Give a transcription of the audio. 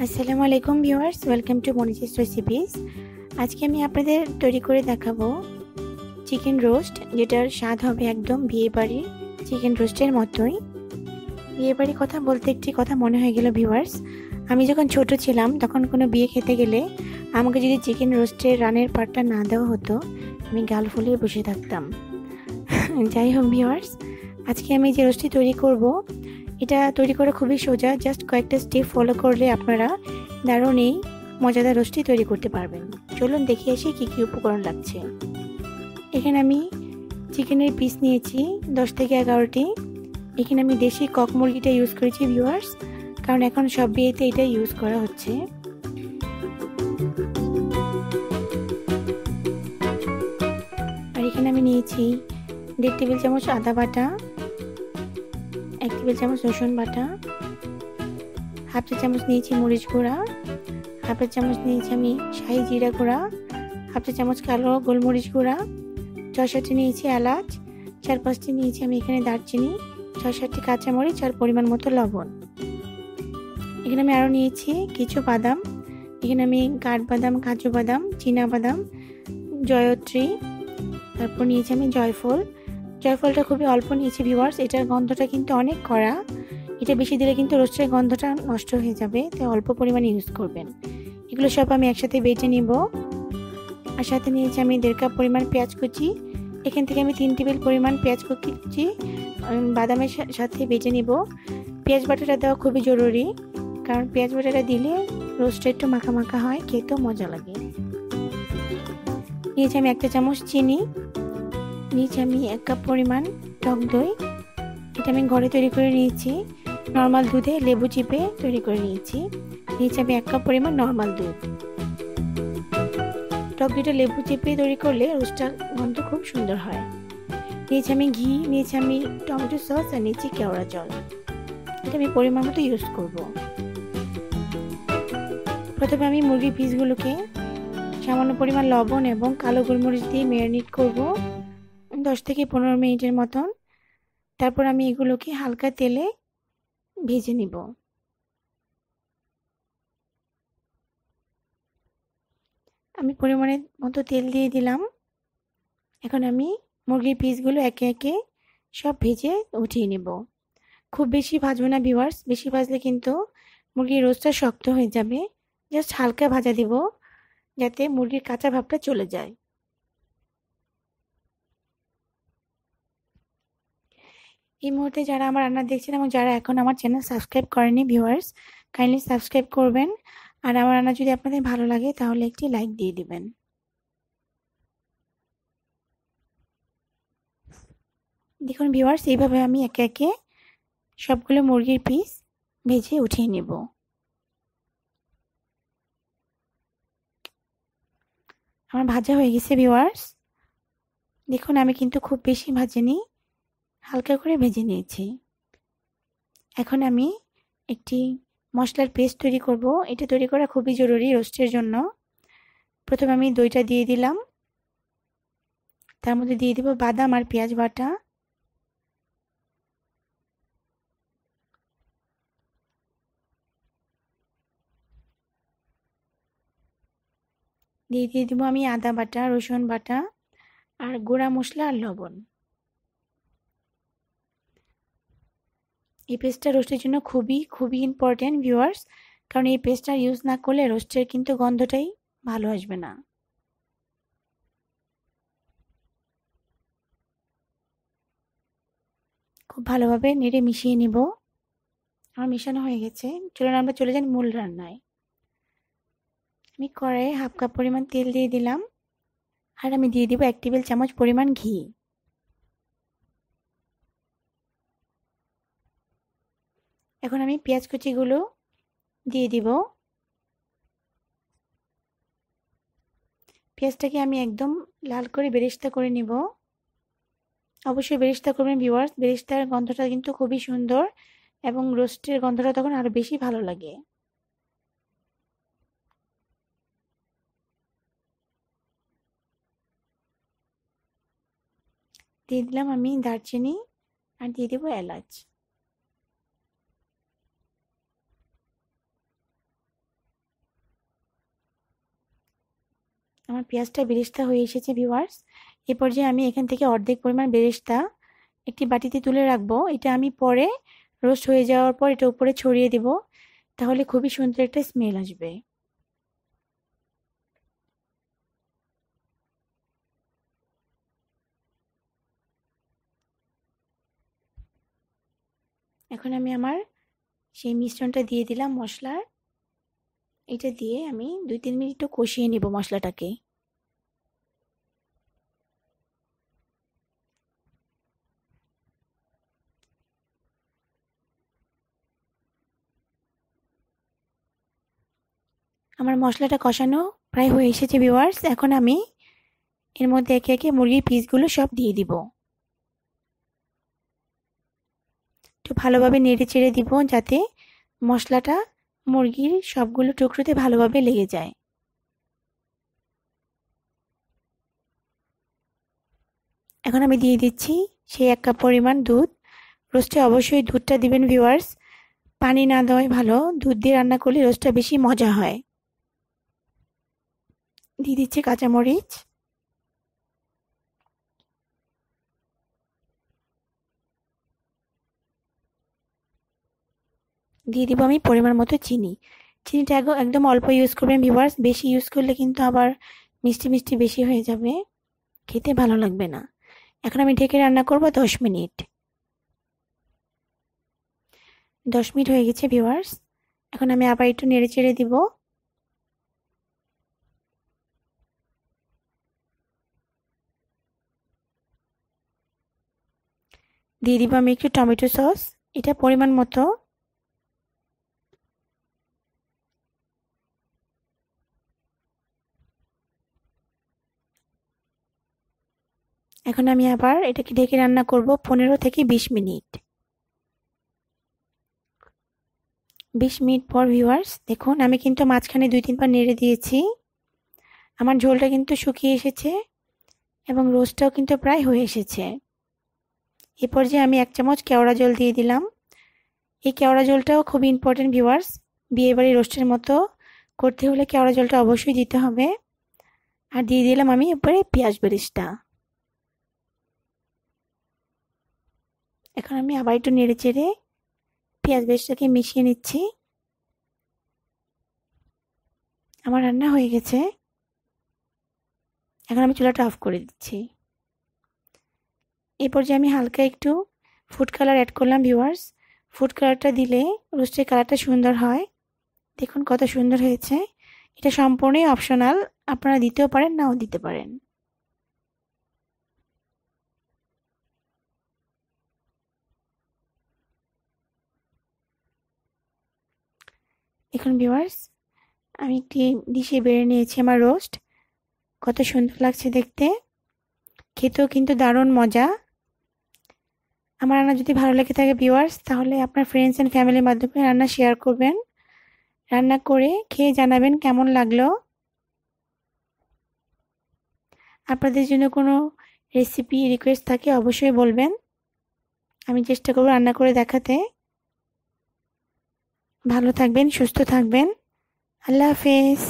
আসসালামু আলাইকুম viewers, welcome to মনিজিস recipes. আজকে আমি আপনাদের তৈরি করে দেখাবো চিকেন রোস্ট, যেটার স্বাদ হবে একদম বিয়েবাড়ির চিকেন রোস্টের মতোই। বিয়েবাড়ির কথা বলতে একটি কথা মনে হয়ে গেল ভিউয়ার্স। আমি যখন ছোট ছিলাম তখন কোনো বিয়ে খেতে গেলে আমাকে যদি চিকেন রোস্টের রানের পাটটা না দেওয়া হতো, আমি গাল ফুলিয়ে বসে থাকতাম। যাই হোক ভিউয়ার্স, আজকে আমি যে রোস্টটি তৈরি করব, এটা তৈরি করা খুবই সোজা। জাস্ট কয়েকটা স্টেপ ফলো করলে আপনারা দারুণ এই মজাদার রোস্টটি তৈরি করতে পারবেন। চলুন দেখে আসি কী কী উপকরণ লাগছে। এখানে আমি চিকেনের পিস নিয়েছি 10 থেকে 11টি। এখানে আমি দেশি কক মুরগিটা ইউজ করেছি ভিউয়ার্স, কারণ এখন সব বিয়েতে এটা ইউজ করা হচ্ছে। আর এখানে আমি নিয়েছি 1.5 টেবিল চামচ আদা বাটা, 1 টেবিল চামচ রসুন বাটা, হাফ চা চামচ নিয়েছি মরিচ গুঁড়া, হাফ চা চামচ নিয়েছি আমি শাহি জিরা গুঁড়া, হাফ চা চামচ কালো গোলমরিচ গুঁড়া, 6-7টি নিয়েছি এলাচ, 4-5টি নিয়েছি আমি এখানে দারচিনি, 6-7টি কাঁচামরিচ আর পরিমাণ মতো লবণ। এখানে আমি আরও নিয়েছি কিছু বাদাম। এখানে আমি কাঠবাদাম, কাজু বাদাম, চীনা বাদাম, জয়ত্রী, তারপর নিয়েছি আমি জয়ফল। জয়ফলটা খুবই অল্প নিয়েছি ভিউয়ার্স, এটার গন্ধটা কিন্তু অনেক কড়া। এটা বেশি দিলে কিন্তু রোস্টের গন্ধটা নষ্ট হয়ে যাবে, তাই অল্প পরিমাণে ইউজ করবেন। এগুলো সব আমি একসাথে বেটে নিব। আর সাথে নিয়েছি আমি 1.5 কাপ পরিমাণ পেঁয়াজ কুচি। এখান থেকে আমি 3 টেবিল পরিমাণ পেঁয়াজ কুচি বাদামের সাথে বেটে নিব। পেঁয়াজ বাটাটা দেওয়া খুবই জরুরি, কারণ পেঁয়াজ বাটাটা দিলে রোস্টটা একটু মাখা মাখা হয়, খেতেও মজা লাগে। নিয়েছি আমি 1 চা চামচ চিনি, নিয়েছি আমি 1 কাপ পরিমাণ টক দই। এটা আমি ঘরে তৈরি করে নিয়েছি, নর্মাল দুধে লেবু চিপে তৈরি করে নিয়েছি। নিয়েছি আমি 1 কাপ পরিমাণ নর্মাল দুধ। টক দইটা লেবু চিপে তৈরি করলে রোস্টটার গন্ধ খুব সুন্দর হয়। নিয়েছি আমি ঘি, নিয়েছি আমি টমেটো সস, আর নিয়েছি কেওড়া জল। এটা আমি পরিমাণ মতো ইউজ করব। প্রথমে আমি মুরগির পিসগুলোকে সামান্য পরিমাণ লবণ এবং কালো গোলমরিচ দিয়ে ম্যারিনেট করব 10 থেকে 15 মিনিটের মতন। তারপর আমি এগুলোকে হালকা তেলে ভেজে নিব। আমি পরিমাণের মতো তেল দিয়ে দিলাম। এখন আমি মুরগির পিসগুলো একে একে সব ভেজে উঠিয়ে নেব। খুব বেশি ভাজবো না ভিউয়ার্স, বেশি ভাজলে কিন্তু মুরগির রোস্টটা শক্ত হয়ে যাবে। জাস্ট হালকা ভাজা দিব, যাতে মুরগির কাঁচা ভাবটা চলে যায়। এই মুহূর্তে যারা আমার রান্না দেখছেন এবং যারা এখন আমার চ্যানেল সাবস্ক্রাইব করেনি ভিউয়ার্স, কাইন্ডলি সাবস্ক্রাইব করবেন। আর আমার রান্না যদি আপনাদের ভালো লাগে তাহলে একটি লাইক দিয়ে দিবেন। দেখুন ভিউয়ার্স, এইভাবে আমি একে একে সবগুলো মুরগির পিস ভেজে উঠিয়ে নেব। আমার ভাজা হয়ে গেছে ভিউয়ার্স। দেখুন আমি কিন্তু খুব বেশি ভাজিনি, হালকা করে ভেজে নিয়েছি। এখন আমি একটি মশলার পেস্ট তৈরি করব। এটা তৈরি করা খুবই জরুরি রোস্টের জন্য। প্রথমে আমি দইটা দিয়ে দিলাম, তার মধ্যে দিয়ে দেব বাদাম আর পেঁয়াজ বাটা, দিয়ে দেবো আমি আদা বাটা, রসুন বাটা আর গুঁড়া মশলা আর লবণ। এই পেস্টটা রোস্টের জন্য খুবই খুবই ইম্পর্টেন্ট ভিউয়ার্স, কারণ এই পেস্টটা ইউজ না করলে রোস্টের কিন্তু গন্ধটাই ভালো আসবে না। খুব ভালোভাবে নেড়ে মিশিয়ে নিব। আমার মেশানো হয়ে গেছে, চলুন আমরা চলে যাই মূল রান্নায়। আমি কড়াইয়ে 1/2 কাপ পরিমাণ তেল দিয়ে দিলাম, আর আমি দিয়ে দিব 1 টেবিল চামচ পরিমাণ ঘি। এখন আমি পেঁয়াজ কুচিগুলো দিয়ে দিব। পেঁয়াজটাকে আমি একদম লাল করে বেরেস্তা করে নিব। অবশ্যই বেরেস্তা করবেন ভিউয়ার্স, বেরেস্তার গন্ধটা কিন্তু খুবই সুন্দর এবং রোস্টের গন্ধটা তখন আরো বেশি ভালো লাগে। দিয়ে দিলাম আমি দারচিনি, আর দিয়ে দেবো এলাচ। আমার পেঁয়াজটা বেরেস্তা হয়ে এসেছে ভিউয়ার্স। এ পর্যায়ে আমি এখান থেকে অর্ধেক পরিমাণ বেরেস্তা একটি বাটিতে তুলে রাখবো। এটা আমি পরে রোস্ট হয়ে যাওয়ার পর এটা উপরে ছড়িয়ে দেব, তাহলে খুবই সুন্দর একটা স্মেল আসবে। এখন আমি আমার সেই মিশ্রণটা দিয়ে দিলাম মশলার। এটা দিয়ে আমি 2-3 মিনিট একটু কষিয়ে নেব মশলাটাকে। আমার মশলাটা কষানো প্রায় হয়ে এসেছে ভিউয়ার্স। এখন আমি এর মধ্যে একে একে মুরগির পিসগুলো সব দিয়ে দিব। একটু ভালোভাবে নেড়ে চেড়ে দিব যাতে মশলাটা মুরগির সবগুলো টুকরোতে ভালোভাবে লেগে যায়। এখন আমি দিয়ে দিচ্ছি সেই 1 কাপ পরিমাণ দুধ। রোস্টে অবশ্যই দুধটা দিবেন ভিউয়ার্স, পানি না দেওয়াই ভালো। দুধ দিয়ে রান্না করলে রোস্টটা বেশি মজা হয়। দিয়ে দিচ্ছি কাঁচামরিচ, দিয়ে দিব আমি পরিমাণ মতো চিনি। চিনিটা একদম অল্প ইউজ করবেন ভিউয়ার্স, বেশি ইউজ করলে কিন্তু আবার মিষ্টি মিষ্টি বেশি হয়ে যাবে, খেতে ভালো লাগবে না। এখন আমি ঢেকে রান্না করব 10 মিনিট। 10 মিনিট হয়ে গেছে ভিউয়ার্স। এখন আমি আবার একটু নেড়ে চেড়ে দিব। দিয়ে দিব আমি একটু টমেটো সস, এটা পরিমাণ মতো। এখন আমি আবার এটাকে ঢেকে রান্না করব 15 থেকে 20 মিনিট। 20 মিনিট পর ভিউয়ার্স দেখুন আমি কিন্তু মাঝখানে 2-3 বার নেড়ে দিয়েছি। আমার ঝোলটা কিন্তু শুকিয়ে এসেছে এবং রোস্টটাও কিন্তু প্রায় হয়ে এসেছে। এই পর্যায়ে আমি 1 চামচ কেওড়া জল দিয়ে দিলাম। এই কেওড়া জলটাও খুব ইম্পর্টেন্ট ভিউয়ার্স, বিয়েবাড়ি রোস্টের মতো করতে হলে কেওড়া জলটা অবশ্যই দিতে হবে। আর দিয়ে দিলাম আমি এরপরে পেঁয়াজ বেরেস্তা। এখন আমি আবার একটু নেড়ে চেড়ে পেঁয়াজ বেরেস্তাকে মিশিয়ে নিচ্ছি। আমার রান্না হয়ে গেছে। এখন আমি চুলাটা অফ করে দিচ্ছি। এই পর্যায়ে আমি হালকা একটু ফুড কালার অ্যাড করলাম ভিউয়ার্স। ফুড কালারটা দিলে রোস্টের কালারটা সুন্দর হয়। দেখুন কত সুন্দর হয়েছে। এটা সম্পূর্ণই অপশনাল, আপনারা দিতেও পারেন নাও দিতে পারেন। এখন ভিউয়ার্স আমি একটি ডিশে বেড়ে নিয়েছি আমার রোস্ট। কত সুন্দর লাগছে দেখতে, খেতেও কিন্তু দারুণ মজা। আমার রান্না যদি ভালো লেগে থাকে ভিউয়ার্স, তাহলে আপনার ফ্রেন্ডস অ্যান্ড ফ্যামিলির মাধ্যমে রান্না শেয়ার করবেন। রান্না করে খেয়ে জানাবেন কেমন লাগলো। আপনাদের জন্য কোনো রেসিপি রিকোয়েস্ট থাকে অবশ্যই বলবেন, আমি চেষ্টা করব রান্না করে দেখাতে। ভালো থাকবেন, সুস্থ থাকবেন। আল্লাহ হাফেজ।